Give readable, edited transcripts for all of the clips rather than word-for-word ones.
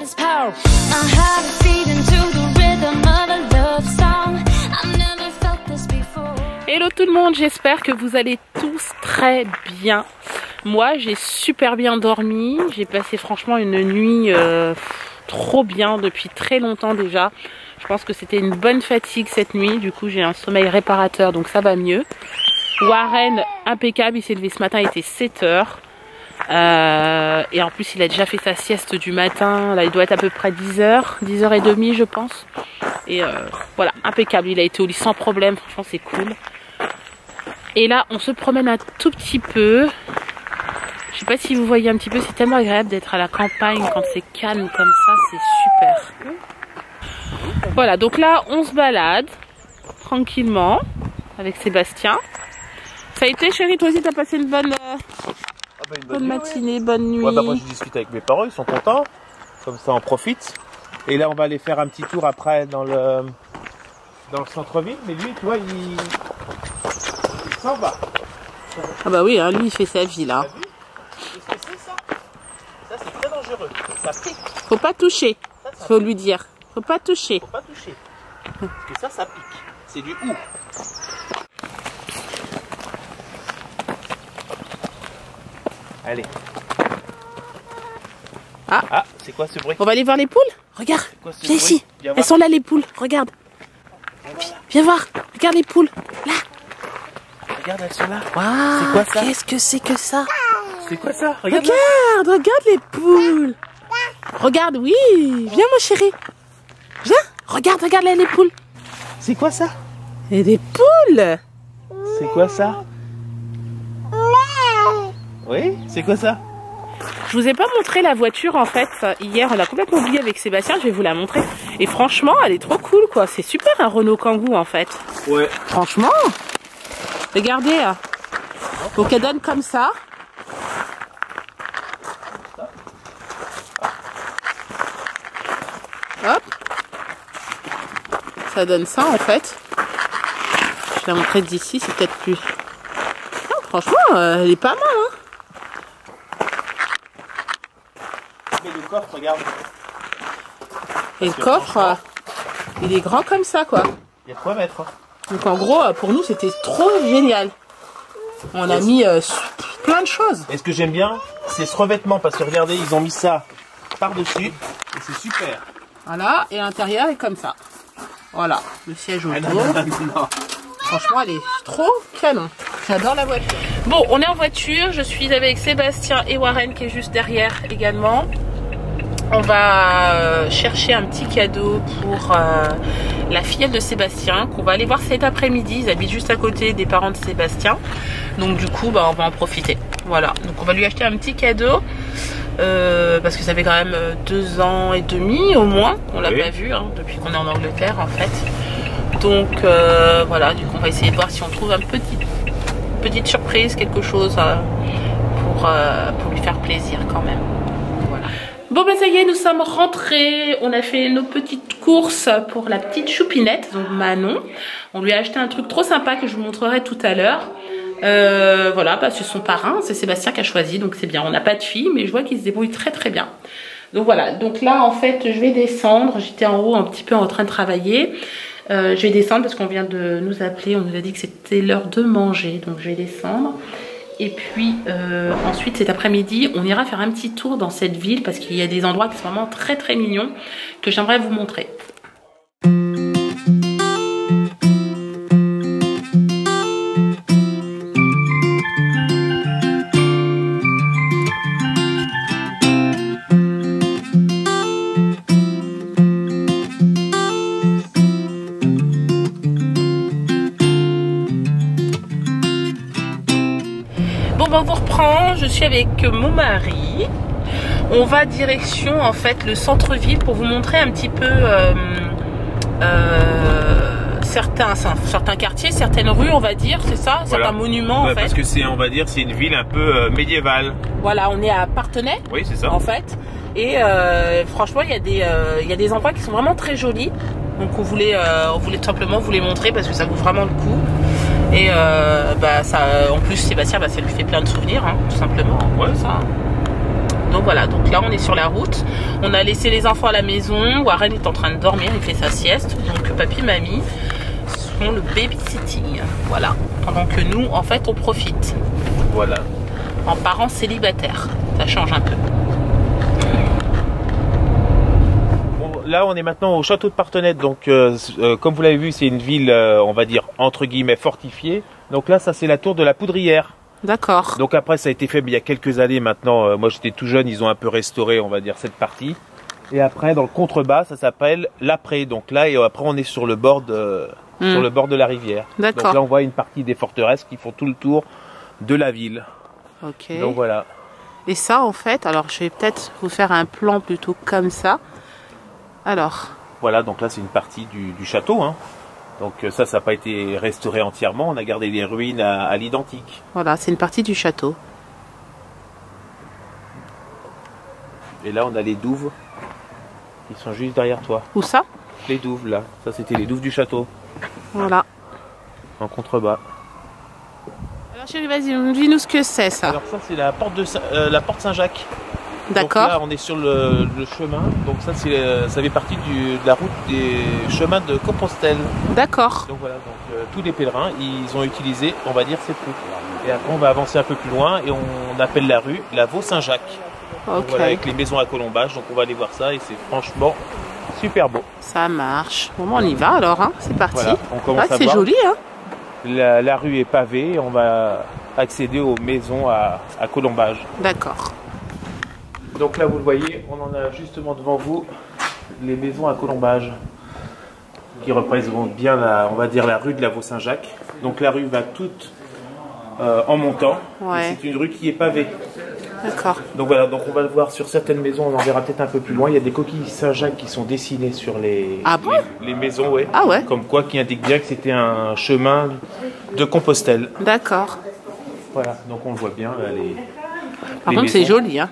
his power. My heart is beating to the rhythm of a love song. I've never felt this before. Hello tout le monde, j'espère que vous allez tous très bien. Moi j'ai super bien dormi, j'ai passé franchement une nuit trop bien depuis très longtemps déjà. Je pense que c'était une bonne fatigue cette nuit, du coup j'ai un sommeil réparateur donc ça va mieux. Warren impeccable, il s'est levé ce matin, il était 7 heures. Et en plus il a déjà fait sa sieste du matin, là il doit être à peu près 10h, 10h30 je pense. Et voilà, impeccable, il a été au lit sans problème, franchement c'est cool. Et là on se promène un tout petit peu. Je sais pas si vous voyez un petit peu, c'est tellement agréable d'être à la campagne quand c'est calme comme ça, c'est super. Voilà, donc là on se balade tranquillement avec Sébastien. Ça a été chérie, toi aussi t'as passé une bonne, bonne matinée, oui. Bonne nuit. Ouais, bah moi je discute avec mes parents, ils sont contents, comme ça on profite. Et là on va aller faire un petit tour après dans le centre-ville, mais lui tu vois il s'en va. Ah bah oui, hein, lui il fait sa vie là. Qu'est-ce que c'est ça? Ça c'est très dangereux, ça pique. Faut pas toucher, faut lui dire. Faut pas toucher. Faut pas toucher. Parce que ça pique. C'est du hou. Allez. Ah, c'est quoi ce bruit? On va aller voir les poules. Regarde, viens ici. Viens Elles sont là les poules, regarde. Viens voir, regarde les poules. Là. Regarde, elles sont là. Waouh, c'est quoi ça? Qu'est-ce que c'est que ça? C'est quoi ça? Regarde, regarde les poules. Regarde, oui. Viens mon chéri. Viens, regarde là les poules. C'est quoi ça? Et des poules. C'est quoi ça? Oui, c'est quoi ça? Je vous ai pas montré la voiture en fait. Hier, on l'a complètement oublié avec Sébastien. Je vais vous la montrer. Et franchement, elle est trop cool quoi. C'est super un Renault Kangoo en fait. Ouais. Franchement. Regardez. Donc elle donne comme ça. Hop. Ça donne ça en fait. Je vais la montrer d'ici, c'est peut-être plus. Oh, franchement, elle est pas mal hein. Mais le coffre, regarde. Et le coffre, il est grand comme ça quoi. Il y a de quoi mettre. Donc en gros, pour nous, c'était trop génial. On a mis plein de choses. Et ce que j'aime bien, c'est ce revêtement. Parce que regardez, ils ont mis ça par-dessus. Et c'est super. Voilà, et l'intérieur est comme ça. Voilà, le siège autour. Non. Franchement, elle est trop canon. J'adore la voiture. Bon, on est en voiture. Je suis avec Sébastien et Warren qui est juste derrière également. On va chercher un petit cadeau pour la filleule de Sébastien qu'on va aller voir cet après-midi. Ils habitent juste à côté des parents de Sébastien. Donc du coup, bah, on va en profiter. Voilà, donc on va lui acheter un petit cadeau. Parce que ça fait quand même 2 ans et demi au moins qu'on l'a pas vu hein, depuis qu'on est en Angleterre en fait. Donc voilà, du coup on va essayer de voir si on trouve une petite surprise, quelque chose pour lui faire plaisir quand même. Voilà. Bon ben ça y est, nous sommes rentrés, on a fait nos petites courses pour la petite choupinette, donc Manon. On lui a acheté un truc trop sympa que je vous montrerai tout à l'heure. Voilà, bah, c'est son parrain, c'est Sébastien qui a choisi, donc c'est bien. On n'a pas de fille, mais je vois qu'il se débrouille très très bien. Donc voilà, donc là en fait je vais descendre, j'étais en haut un petit peu en train de travailler. Je vais descendre parce qu'on vient de nous appeler, on nous a dit que c'était l'heure de manger, donc je vais descendre. Et puis ensuite cet après-midi, on ira faire un petit tour dans cette ville parce qu'il y a des endroits qui sont vraiment très très mignons que j'aimerais vous montrer. On vous reprend, je suis avec mon mari. On va direction en fait le centre-ville pour vous montrer un petit peu certains quartiers, certaines rues on va dire, c'est ça, voilà. Certains monuments en fait. Parce que c'est, on va dire, c'est une ville un peu médiévale. Voilà, on est à Parthenay. Oui, c'est ça. En fait. Et franchement, il y a des endroits qui sont vraiment très jolis. Donc on voulait tout simplement vous les montrer parce que ça vaut vraiment le coup. Et bah ça, en plus Sébastien, bah, ça lui fait plein de souvenirs, hein, tout simplement. Ouais. Ça. Donc voilà, donc là on est sur la route. On a laissé les enfants à la maison. Warren est en train de dormir, il fait sa sieste. Donc papy, mamie font le babysitting. Voilà, pendant que nous, en fait, on profite. Voilà. En parents célibataires, ça change un peu. Là, on est maintenant au château de Parthenay. Donc, comme vous l'avez vu, c'est une ville, on va dire, entre guillemets, fortifiée. Donc là, ça, c'est la tour de la Poudrière. D'accord. Donc après, ça a été fait il y a quelques années maintenant. Moi, j'étais tout jeune, ils ont un peu restauré, on va dire, cette partie. Et après, dans le contrebas, ça s'appelle l'Après. Donc là, et après, on est sur le bord de, sur le bord de la rivière. D'accord. Donc là, on voit une partie des forteresses qui font tout le tour de la ville. Ok. Donc voilà. Et ça, en fait, alors je vais peut-être vous faire un plan plutôt comme ça. Alors. Voilà, donc là c'est une partie du château. Hein. Donc ça n'a pas été restauré entièrement. On a gardé les ruines à l'identique. Voilà, c'est une partie du château. Et là on a les douves qui sont juste derrière toi. Où ça? Les douves là. Ça c'était les douves du château. Voilà. En contrebas. Alors chérie, vas-y, dis-nous ce que c'est ça. Alors ça c'est la porte Saint-Jacques. D'accord. Donc là on est sur le chemin. Donc ça fait partie de la route des chemins de Compostelle. D'accord. Donc voilà, donc tous les pèlerins, ils ont utilisé, on va dire, cette route. Et après on va avancer un peu plus loin et on appelle la rue la Vaux-Saint-Jacques. Ok. Donc voilà, avec les maisons à colombage. Donc on va aller voir ça et c'est franchement super beau. Ça marche. Bon, on y va alors, hein. C'est parti. Voilà, on commence à c'est voir. joli, hein. La rue est pavée, on va accéder aux maisons à colombage. D'accord. Donc là vous le voyez, on en a justement devant vous les maisons à colombage qui représentent bien on va dire la rue de la Vaux-Saint-Jacques. Donc la rue va toute en montant. Ouais. C'est une rue qui est pavée. D'accord. Donc voilà, donc on va le voir sur certaines maisons, on en verra peut-être un peu plus loin. Il y a des coquilles Saint-Jacques qui sont dessinées sur les maisons, ouais. Ah ouais. Comme quoi qui indique bien que c'était un chemin de Compostelle. D'accord. Voilà, donc on le voit bien là, Par les contre, c'est maisons. joli, hein.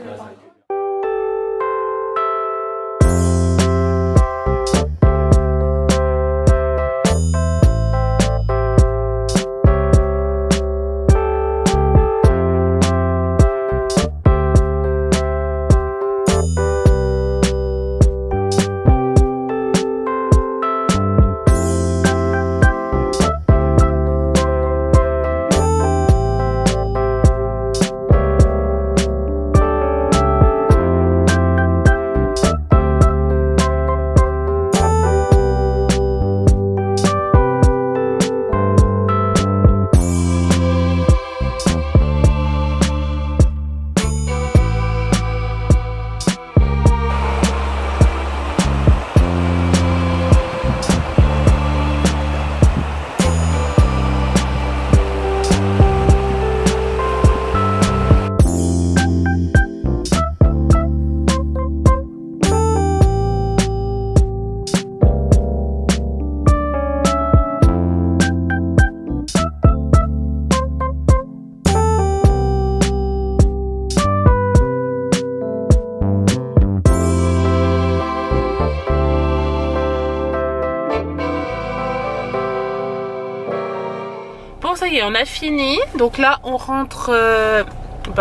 Bon, ça y est, on a fini. Donc là, on rentre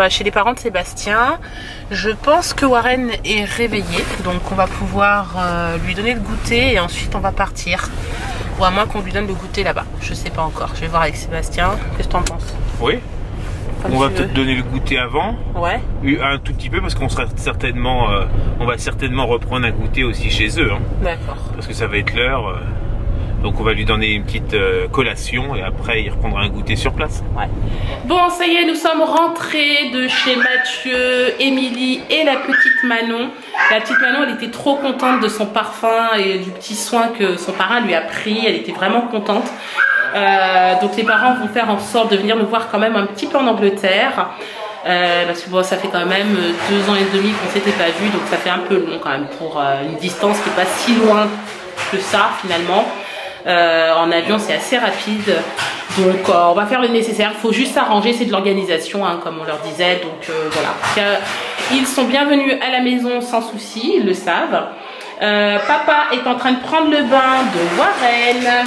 chez les parents de Sébastien. Je pense que Warren est réveillé. Donc on va pouvoir lui donner le goûter et ensuite on va partir. Ou à moins qu'on lui donne le goûter là-bas. Je sais pas encore. Je vais voir avec Sébastien. Qu'est-ce que t'en penses? Oui. Comme On va tu peut-être veux. donner le goûter avant. Ouais. Un tout petit peu parce qu'on sera certainement, on va certainement reprendre un goûter aussi chez eux. Hein, D'accord. parce que ça va être l'heure. Donc on va lui donner une petite collation et après il reprendra un goûter sur place. Ouais. Bon, ça y est, nous sommes rentrés de chez Mathieu, Émilie et la petite Manon. La petite Manon, elle était trop contente de son parfum et du petit soin que son parrain lui a pris. Elle était vraiment contente. Donc les parents vont faire en sorte de venir nous voir quand même un petit peu en Angleterre. Parce que bon, ça fait quand même 2 ans et demi qu'on s'était pas vus. Donc ça fait un peu long quand même pour une distance qui n'est pas si loin que ça finalement. En avion c'est assez rapide, donc on va faire le nécessaire. Il faut juste s'arranger, c'est de l'organisation hein, comme on leur disait. Donc voilà, ils sont bienvenus à la maison sans souci, ils le savent. Papa est en train de prendre le bain de Warren.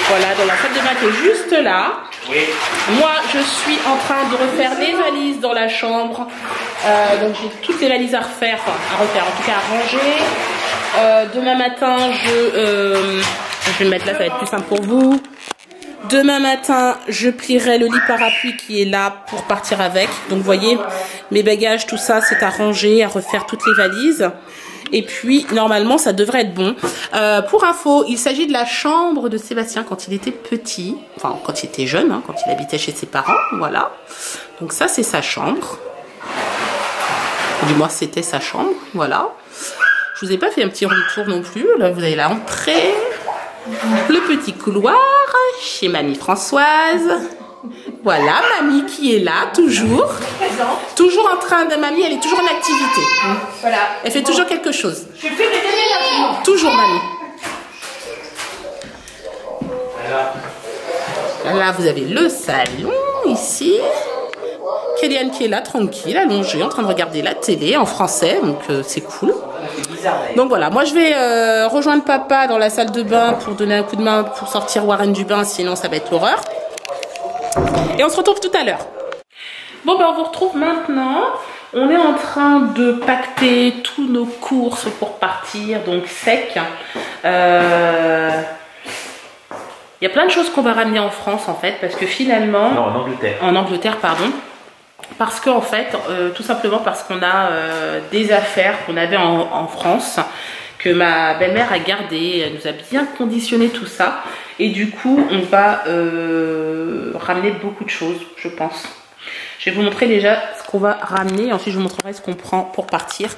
Voilà, dans la salle de bain qui est juste là. Oui. Moi, je suis en train de refaire les valises dans la chambre. Donc, j'ai toutes les valises à refaire, enfin, à refaire, en tout cas à ranger. Demain matin, je vais le mettre là, ça va être plus simple pour vous. Demain matin, je plierai le lit parapluie qui est là pour partir avec. Donc, vous voyez, mes bagages, tout ça, c'est à ranger, à refaire toutes les valises. Et puis, normalement, ça devrait être bon. Pour info, il s'agit de la chambre de Sébastien quand il était petit. Enfin, quand il était jeune, hein, quand il habitait chez ses parents. Voilà. Donc ça, c'est sa chambre. Du moins, c'était sa chambre. Voilà. Je vous ai pas fait un petit retour non plus. Là, vous avez l'entrée. Le petit couloir chez Mamie Françoise. Voilà, Mamie qui est là, toujours. Toujours en train de... Mamie, elle est toujours en activité. Voilà. Elle fait toujours quelque chose. Je fais des déménagements. Toujours, Mamie. Là, vous avez le salon, ici. Kéliane qui est là, tranquille, allongée, en train de regarder la télé en français. Donc, c'est cool. Donc, voilà. Moi, je vais rejoindre papa dans la salle de bain pour donner un coup de main pour sortir Warren du bain. Sinon, ça va être l'horreur. Et on se retrouve tout à l'heure. Bon, ben on vous retrouve maintenant. On est en train de pacter tous nos courses pour partir, donc sec. Il y a plein de choses qu'on va ramener en France en fait, parce que finalement... Non, en Angleterre. En Angleterre, pardon. Parce qu'en fait, tout simplement parce qu'on a des affaires qu'on avait en France, que ma belle-mère a gardé, elle nous a bien conditionné tout ça. Et du coup, on va ramener beaucoup de choses, je pense. Je vais vous montrer déjà ce qu'on va ramener. Ensuite, je vous montrerai ce qu'on prend pour partir.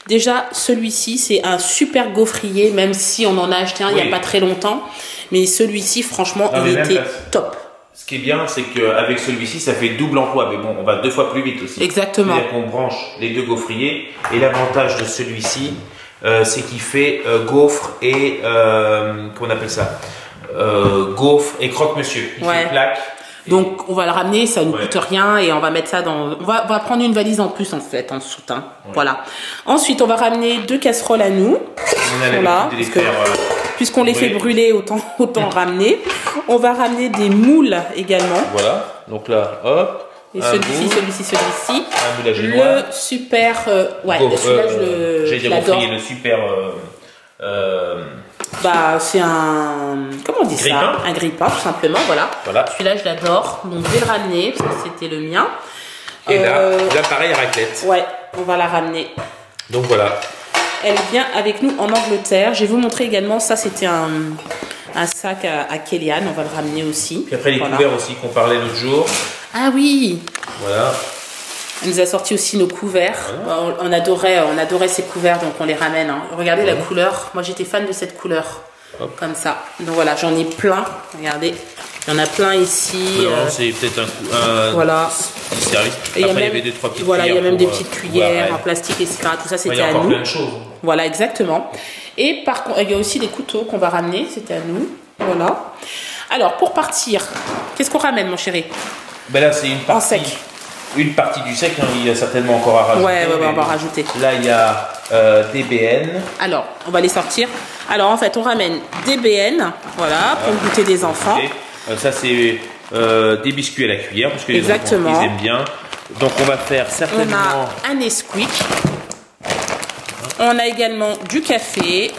Déjà, celui-ci, c'est un super gaufrier, même si on en a acheté un il n'y a pas très longtemps. Mais celui-ci, franchement, il était top. Ce qui est bien, c'est qu'avec celui-ci, ça fait double emploi. Mais bon, on va 2 fois plus vite aussi. Exactement. C'est-à-dire qu'on branche les 2 gaufriers. Et l'avantage de celui-ci, c'est qu'il fait gaufre et... comment on appelle ça, gaufre et croque-monsieur. Il fait plaque. Donc on va le ramener, ça ne nous coûte rien et on va mettre ça dans... On va prendre une valise en plus en fait, en soutien. Voilà. Ensuite, on va ramener 2 casseroles à nous. On a l'habitude de les faire... Puisqu'on les fait brûler, autant ramener. On va ramener des moules également. Voilà. Donc là, hop. Et celui-ci. Un moule à génois. Le super... celui-là, je l'adore. Le super... Bah, c'est un... Comment on dit grille-pain. ça? Un grille-pain, tout simplement, voilà. Celui-là, je l'adore. Donc, je vais le ramener, parce que c'était le mien. Et là, pareil, raclette. Ouais, on va la ramener. Donc, voilà. Elle vient avec nous en Angleterre. Je vais vous montrer également, ça, c'était un sac à Kéliane. On va le ramener aussi. Puis après, les couverts aussi qu'on parlait l'autre jour. Ah oui. Voilà. Elle nous a sorti aussi nos couverts. Voilà. On adorait ces couverts, donc on les ramène. Hein. Regardez la couleur. Moi, j'étais fan de cette couleur. Hop. Comme ça. Donc voilà, j'en ai plein. Regardez. Il y en a plein ici. C'est peut-être un voilà. service. Après, il y avait 2-3 petites voilà, il y a même des pour, petites cuillères en plastique, etc. Tout ça, c'était à nous. Plein de choses. Voilà, exactement. Et par contre, il y a aussi des couteaux qu'on va ramener. C'était à nous. Voilà. Alors, pour partir, qu'est-ce qu'on ramène, mon chéri? Ben là, c'est une partie. En sec. Une partie du sec, hein, il y a certainement encore à rajouter. Ouais, on va rajouter. Là, il y a des BN. Alors, on va les sortir. Alors, en fait, on ramène des BN, voilà, pour le goûter des enfants. Ça, c'est des biscuits à la cuillère, parce que les enfants, ils aiment bien. Donc, on va faire certainement... On a un Nesquik. On a également du café.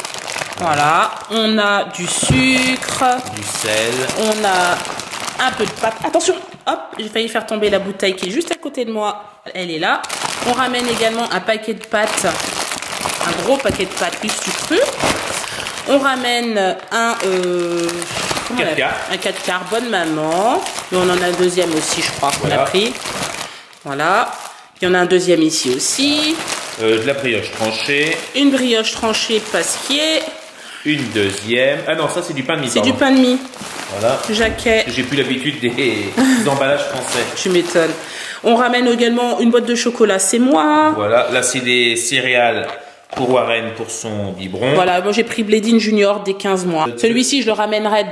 Voilà. On a du sucre. Du sel. On a un peu de pâte. Attention! Hop, j'ai failli faire tomber la bouteille qui est juste à côté de moi. Elle est là. On ramène également un paquet de pâtes. Un gros paquet de pâtes sucrées. On ramène un 4 quarts bonne maman. Et on en a un deuxième aussi, je crois, qu'on a pris. Voilà. Il y en a un deuxième ici aussi. De la brioche tranchée. Une brioche tranchée pasquier. Une deuxième. Ah non, ça c'est du pain de mie. C'est du pain de mie. Voilà. Jaquet. J'ai plus l'habitude des emballages français. Tu m'étonnes. On ramène également une boîte de chocolat, c'est moi. Voilà, là c'est des céréales pour Warren pour son biberon. Voilà, moi j'ai pris Blédine Junior des 15 mois. Celui-ci, je le ramènerai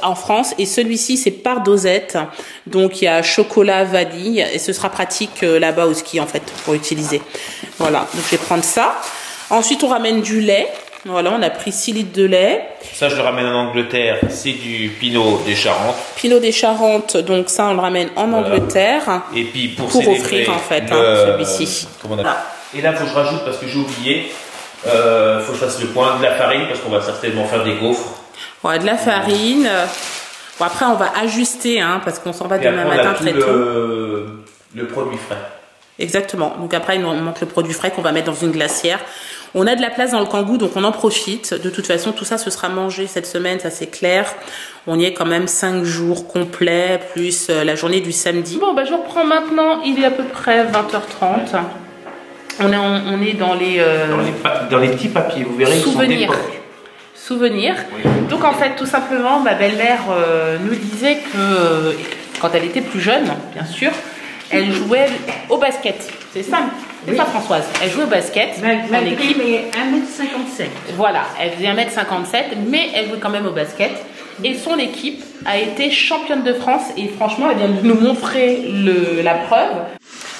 en France. Et celui-ci, c'est par dosette. Donc il y a chocolat, vanille. Et ce sera pratique là-bas au ski en fait, pour utiliser. Voilà, donc je vais prendre ça. Ensuite, on ramène du lait. Voilà, on a pris 6 litres de lait. Ça, je le ramène en Angleterre. C'est du Pinot des Charentes. Pinot des Charentes, donc ça, on le ramène en Angleterre. Et puis pour offrir en fait celui-ci. Voilà. Et là, il faut que je rajoute, parce que j'ai oublié, faut que je fasse le point de la farine, parce qu'on va certainement faire des gaufres. Ouais, de la farine. Bon, après, on va ajuster, hein, parce qu'on s'en va demain matin très tôt. Le produit frais. Exactement. Donc après, il nous manque le produit frais qu'on va mettre dans une glacière. On a de la place dans le Kangoo, donc on en profite. De toute façon, tout ça, ce sera mangé cette semaine, ça c'est clair. On y est quand même 5 jours complets, plus la journée du samedi. Bon, bah je reprends maintenant. Il est à peu près 20h30. On est dans les petits papiers, vous verrez, souvenirs. Souvenirs. Oui. Donc en fait, tout simplement, ma belle-mère nous disait que quand elle était plus jeune, bien sûr, elle jouait au basket. C'est ça. C'est ça, Françoise. Elle jouait au basket en équipe. Mais 1m57. Voilà, elle faisait 1m57, mais elle jouait quand même au basket. Et son équipe a été championne de France. Et franchement, elle vient de nous montrer la preuve.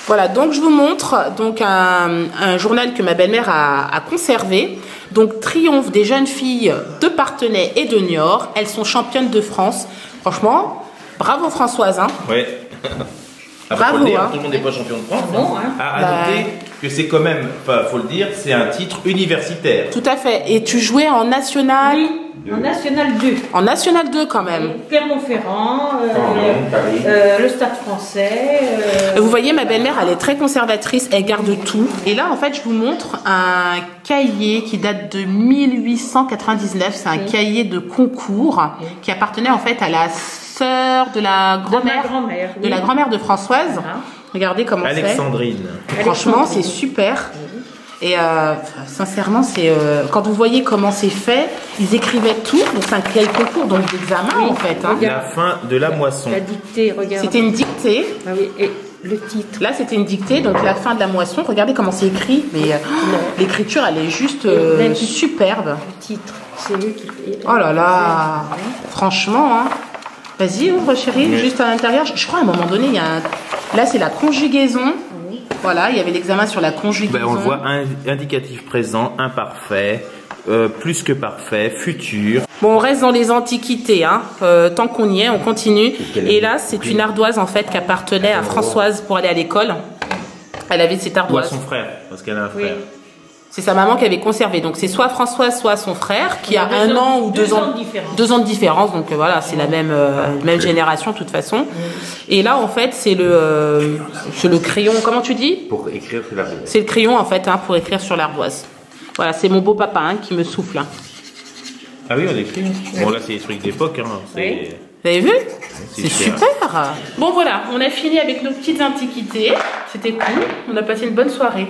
Voilà, donc je vous montre donc un journal que ma belle-mère a conservé. Donc, triomphe des jeunes filles de Parthenay et de Niort. Elles sont championnes de France. Franchement, bravo Françoise. Hein. Oui. Bravo, dire, hein. Tout le monde n'est pas champion de France. Non, hein. À noter que c'est quand même, faut le dire, c'est un titre universitaire. Tout à fait. Et tu jouais en National... En National 2. En National 2 quand même. Clermont-Ferrand, le Stade français. Vous voyez, ma belle-mère, elle est très conservatrice, elle garde tout. Et là, en fait, je vous montre un cahier qui date de 1899. C'est un cahier de concours qui appartenait en fait à la sœur de la grand-mère de la grand-mère de Françoise. Regardez comment c'est. Alexandrine. Franchement, c'est super. Et sincèrement, c'est quand vous voyez comment c'est fait, ils écrivaient tout. Donc c'est un cahier de concours, donc d'examen en fait. Hein. La fin de la moisson. La dictée, regarde. C'était une dictée. Ah oui, et le titre. Là, c'était une dictée, donc la fin de la moisson. Regardez comment c'est écrit. Mais l'écriture, elle est juste superbe. Le titre, c'est lui qui. Oh là là, franchement. Hein. Vas-y, ouvre chérie, juste à l'intérieur. Je crois à un moment donné, il y a un... Là, c'est la conjugaison. Voilà, il y avait l'examen sur la conjugaison. Ben, on le voit, indicatif présent, imparfait, plus que parfait, futur. Bon, on reste dans les antiquités, hein. Tant qu'on y est, on continue. Et là, c'est une ardoise en fait qui appartenait à Françoise pour aller à l'école. Elle avait cette ardoise. Ou à son frère, parce qu'elle a un frère. C'est sa maman qui avait conservé. Donc c'est soit Françoise, soit son frère qui a 1 an ou 2 ans. 2 ans de différence. Donc voilà, c'est la même génération de toute façon. Et là en fait c'est le crayon. Comment tu dis? Pour écrire sur l'ardoise. C'est le crayon en fait pour écrire sur l'ardoise. Voilà, c'est mon beau papa qui me souffle. Hein. Ah oui, on écrit. Bon là c'est des trucs d'époque. Hein. Vous avez vu? C'est super. Bon voilà, on a fini avec nos petites antiquités. C'était cool. On a passé une bonne soirée.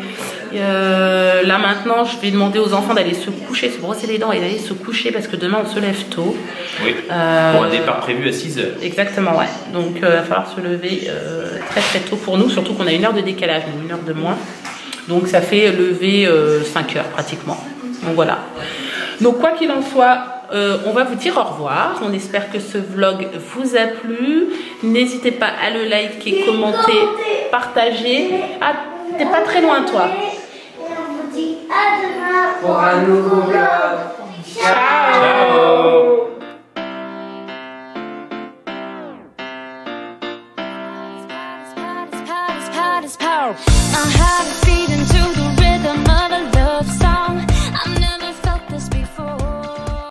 Là maintenant, je vais demander aux enfants d'aller se coucher, se brosser les dents et d'aller se coucher parce que demain on se lève tôt. Oui. Pour un départ prévu à 6h. Exactement, ouais. Donc il va falloir se lever très très tôt pour nous, surtout qu'on a 1 heure de décalage, donc 1 heure de moins. Donc ça fait lever 5 heures pratiquement. Donc voilà. Donc quoi qu'il en soit, on va vous dire au revoir. On espère que ce vlog vous a plu. N'hésitez pas à le liker, commenter, partager. Ah, t'es pas très loin toi. Et on vous dit à demain Pour un nouveau vlog. Ciao.